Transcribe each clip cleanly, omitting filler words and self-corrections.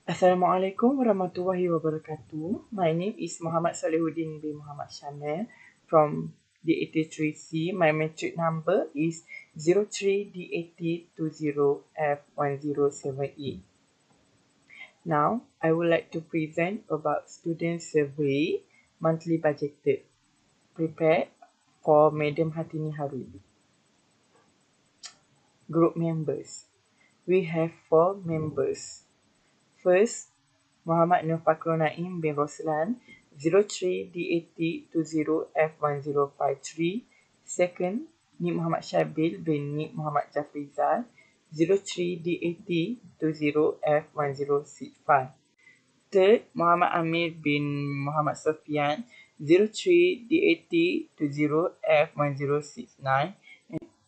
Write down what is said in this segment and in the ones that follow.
Assalamualaikum warahmatullahi wabarakatuh. My name is Muhammad Salihuddin bin Muhammad Shamil from D83C. My matric number is 03D8020F107E. Now, I would like to present about student survey monthly budgeted, prepared for Madam Hatini Harun. Group members. We have 4 members. First, Muhammad Nur Fakrul Naim bin Roslan, 03D8020F1053. Second, Nik Muhammad Syabil bin Nik Muhammad Jafrizal, 03D8020F1065. Third, Muhammad Amir bin Muhammad Sofian, 03D8020F1069.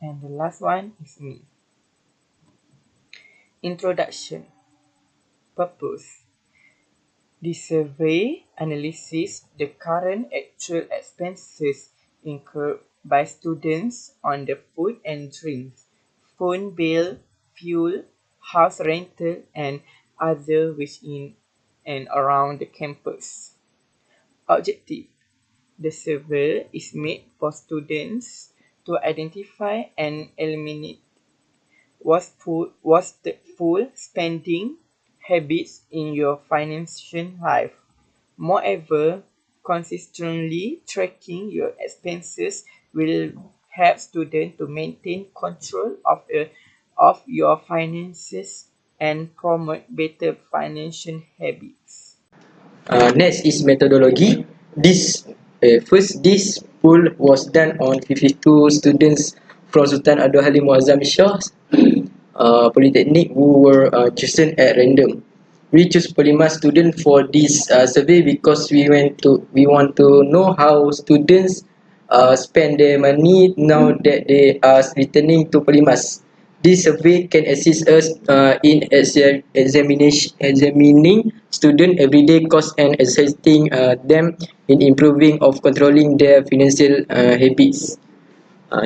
And the last one is me. Introduction. Purpose. This survey analyses the current actual expenses incurred by students on the food and drinks, phone bill, fuel, house rental, and other within and around the campus. Objective. The survey is made for students to identify and eliminate wasteful spending habits in your financial life. Moreover, consistently tracking your expenses will help students to maintain control of your finances and promote better financial habits. Next is methodology. This poll was done on 52 students from Sultan Abdul Halim Muazzam Shah Polytechnic who were chosen at random. We choose Polymas students for this survey because we want to know how students spend their money now that they are returning to Polymas. This survey can assist us in examining student everyday costs and assisting them in improving of controlling their financial habits.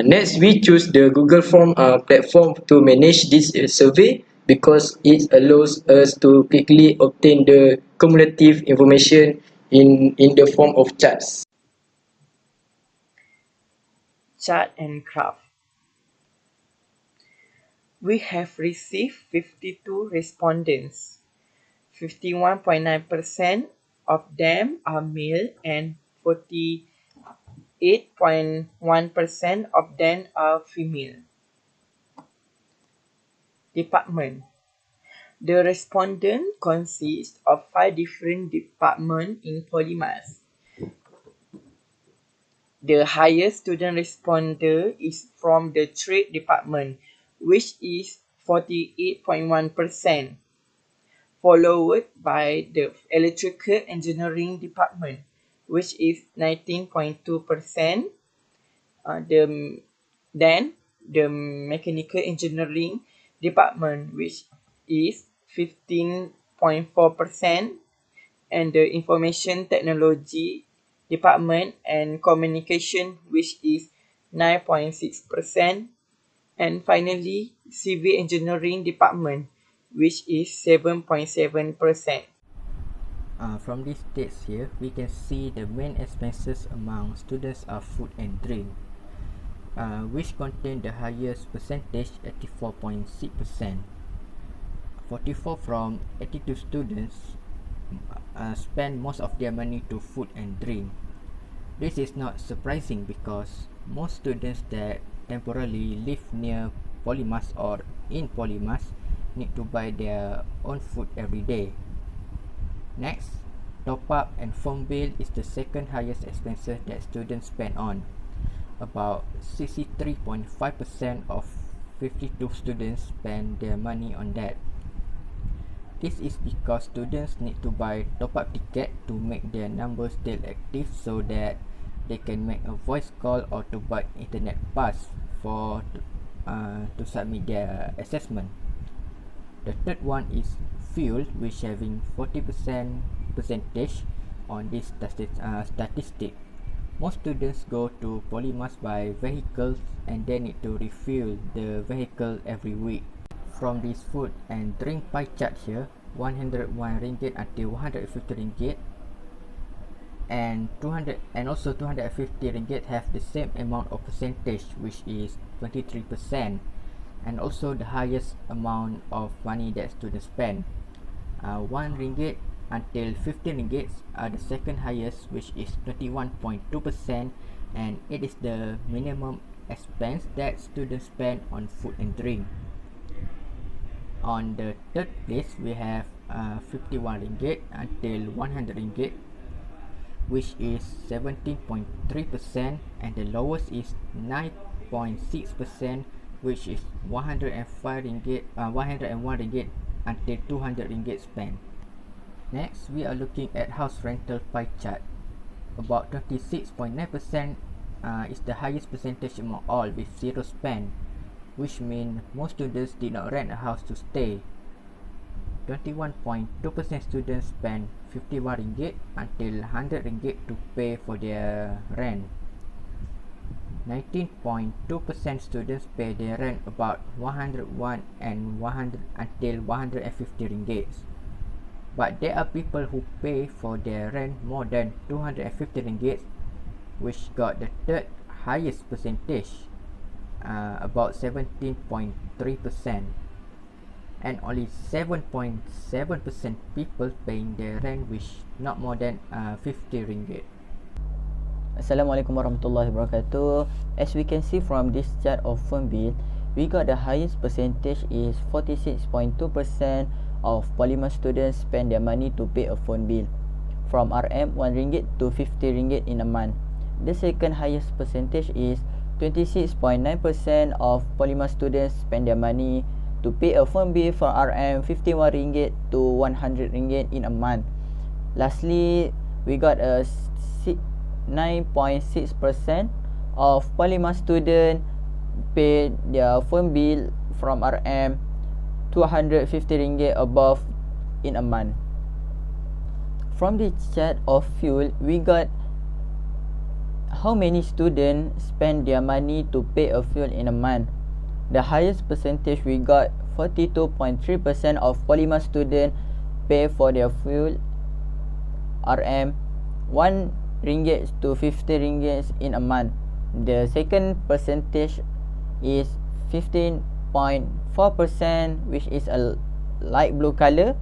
Next, we choose the Google Form platform to manage this survey because it allows us to quickly obtain the cumulative information in the form of charts. Chart and graph. We have received 52 respondents. 51.9% of them are male and 48.1% of them are female. Department. The respondent consists of 5 different departments in Polymas. The highest student responder is from the trade department, which is 48.1%, followed by the electrical engineering department, which is 19.2%. Then the mechanical engineering department, which is 15.4%, and the information technology department and communication, which is 9.6%, and finally civil engineering department, which is 7.7%. From these dates here, we can see the main expenses among students are food and drink, which contain the highest percentage, 84.6%. 44 from 82 students spend most of their money to food and drink. This is not surprising because most students that temporarily live near Polymas or in Polymas need to buy their own food every day. Next, top up and phone bill is the second highest expenses that students spend on. About 63.5% of 52 students spend their money on that. This is because students need to buy top-up ticket to make their number still active so that they can make a voice call or to buy internet pass to submit their assessment. The third one is fuel, which having 40% percentage on this statistic. Most students go to Polymas by vehicles and they need to refuel the vehicle every week. From this food and drink pie chart here, 101 ringgit until 150 ringgit, and 200 and also 250 ringgit have the same amount of percentage, which is 23%, and also the highest amount of money that students spend. 1 ringgit until 15 ringgit are the second highest, which is 21.2%, and it is the minimum expense that students spend on food and drink. On the third place, we have 51 ringgit until 100 ringgit, which is 17.3%, and the lowest is 9.6%, which is 101 ringgit until 200 ringgit spent. Next, we are looking at house rental pie chart. About 26.9% is the highest percentage among all, with zero spend, which means most students did not rent a house to stay. 21.2% students spend 51 ringgit until 100 ringgit to pay for their rent. 19.2% students pay their rent about 101 and 100 until 150 ringgit. But there are people who pay for their rent more than 250 ringgit, which got the third highest percentage, about 17.3%. And only 7.7% people paying their rent, which not more than 50 ringgit. Assalamualaikum warahmatullahi wabarakatuh. As we can see from this chart of phone bill, we got the highest percentage is 46.2% of Polymer students spend their money to pay a phone bill, from RM 1 ringgit to 50 ringgit in a month. The second highest percentage is 26.9% of Polymer students spend their money to pay a phone bill for RM 51 ringgit to 100 ringgit in a month. Lastly, we got a 9.6% of Polymer students pay their phone bill from RM 250 ringgit above in a month. From the chart of fuel, we got how many students spend their money to pay a fuel in a month. The highest percentage we got 42.3% of Polymer students pay for their fuel RM 1 ringgit to 50 ringgit in a month. The second percentage is 15.4%, which is a light blue color,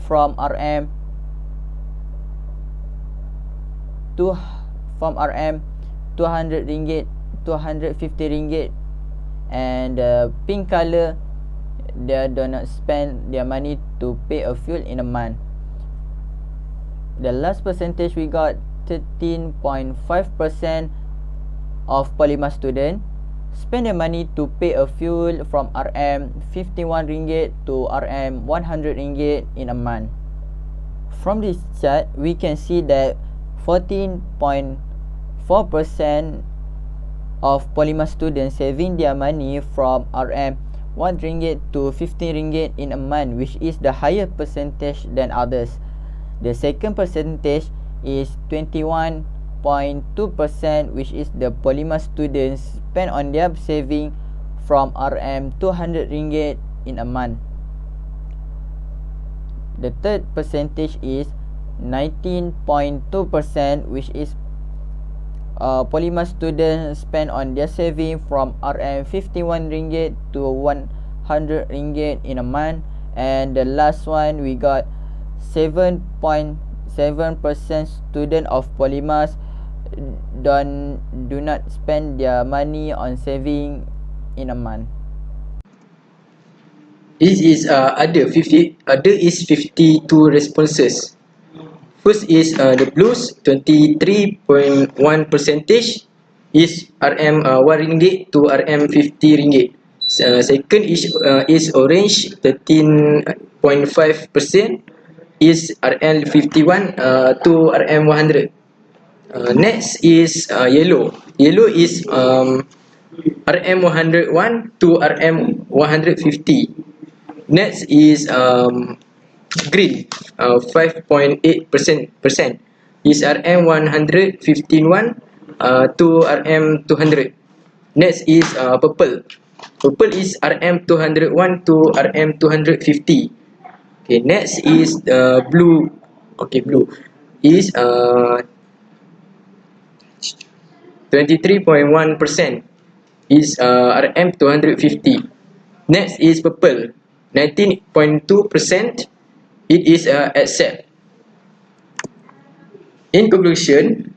from RM 200 ringgit to 150 ringgit, and the pink color, they do not spend their money to pay a fuel in a month. The last percentage we got 13.5% of Polymer students spend their money to pay a fuel from RM 51 ringgit to RM 100 ringgit in a month. From this chart, we can see that 14.4% of Polymer students saving their money from RM 1 ringgit to 15 ringgit in a month, which is the higher percentage than others. The second percentage is 21.2%, which is the Polymer students spend on their saving from RM 200 ringgit in a month. The third percentage is 19.2%, which is Polymer students spend on their saving from RM 51 ringgit to 100 ringgit in a month. And the last one, we got 7.7% student of Polymers do not spend their money on saving in a month. This is other is 52 responses. First is the blues, 23.1 percentage is RM 1 ringgit to RM 50 ringgit. Second is orange, 13.5% is RM 51 to RM 100. Next is yellow. Yellow is RM 101 to RM 150. Next is green, 5.8% is RM 151 to RM 200. Next is purple. Purple is RM 201 to RM 250. Okay, next is blue. Okay, blue is 23.1% is RM 250. Next is purple, 19.2%. It is accept. In conclusion,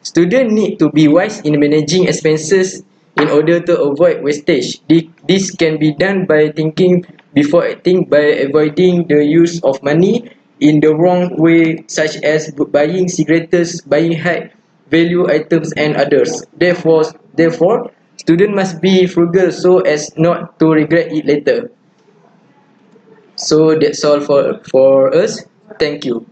students need to be wise in managing expenses in order to avoid wastage. This can be done by thinking before acting, by avoiding the use of money in the wrong way, such as buying cigarettes, buying high value items, and others. Therefore, students must be frugal so as not to regret it later. So that's all for us. Thank you.